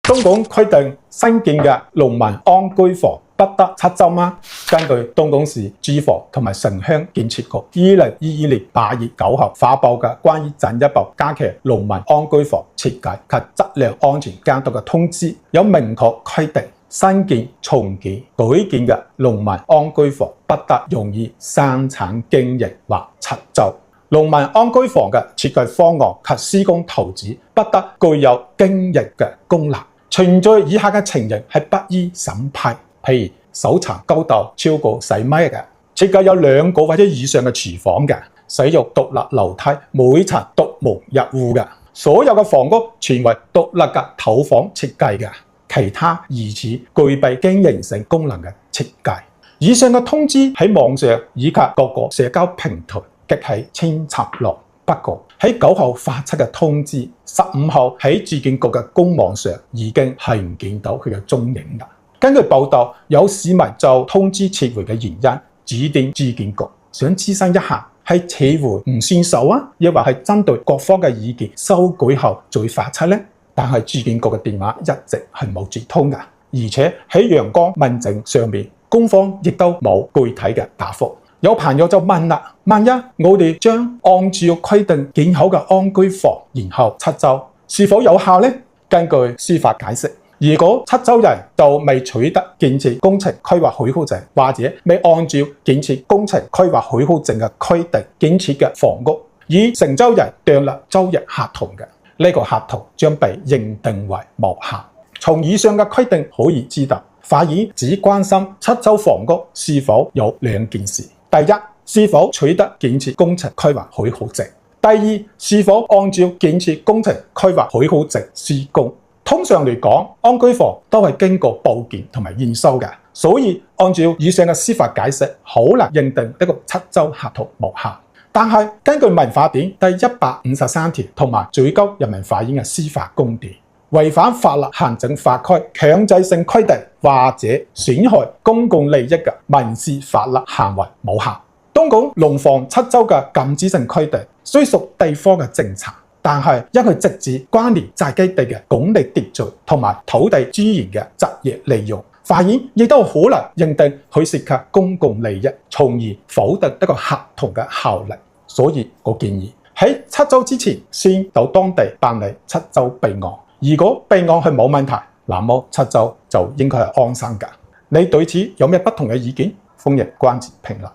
東莞規定新建嘅農民安居房不得出租嗎？根據東莞市住房同埋城鄉建設局2022年8月9號發布嘅關於進一步加強農民安居房設計及質量安全監督嘅通知，有明確規定，新建、重建、改建嘅農民安居房不得用於生產經營或出租。農民安居房嘅設計方案及施工圖紙不得具有經營嘅功能。存在以下嘅情形係不予審批，譬如首層高度超過4米嘅，設計有2個或者以上嘅廚房嘅，使用獨立樓梯，每層獨門入戶嘅，所有嘅房屋全為獨立嘅頭房設計嘅，其他疑似具備經營性功能嘅設計。以上嘅通知喺網上以及各個社交平台激起千層浪。不過喺9號發出嘅通知，15號喺住建局嘅官網上已經係唔見到佢嘅蹤影啦。根據報道，有市民就通知撤回嘅原因致電住建局，想諮詢一下係撤回唔算數啊，抑或係針對各方嘅意見修改後再發出呢？但係住建局嘅電話一直係冇接通㗎，而且喺陽光問政上面，官方亦都冇具體嘅答覆。有朋友就問啦，萬一我哋將按照規定建好嘅安居房，然後出租，是否有效呢？根據司法解釋，如果出租人就未取得建設工程規劃許可證，或者未按照建設工程規劃許可證嘅規定建設嘅房屋，與承租人訂立租約合同嘅，呢個合同將被認定為無效。從以上嘅規定可以知道，法院只關心出租房屋是否有2件事。第一，是否取得建設工程規劃許可證；第二，是否按照建設工程規劃許可證施工。通常嚟講，安居房都係經過報建同埋驗收嘅，所以按照以上嘅司法解釋，好難認定呢個出租合同無效。但係根據民法典第153條同埋最高人民法院嘅司法公典，違反法律行政法規強制性規定或者損害公共利益嘅民事法律行為無效。東莞農房出租嘅禁止性規定雖屬地方嘅政策，但係因佢直接關聯宅基地嘅管理秩序同埋土地資源嘅擇業利用，法院亦都可能認定佢涉及公共利益，從而否定一個合同嘅效力。所以我建議喺出租之前先到當地辦理出租備案。如果備案係冇問題，那麼出租就應該係安心㗎。你對此有咩不同嘅意見？歡迎關注評論。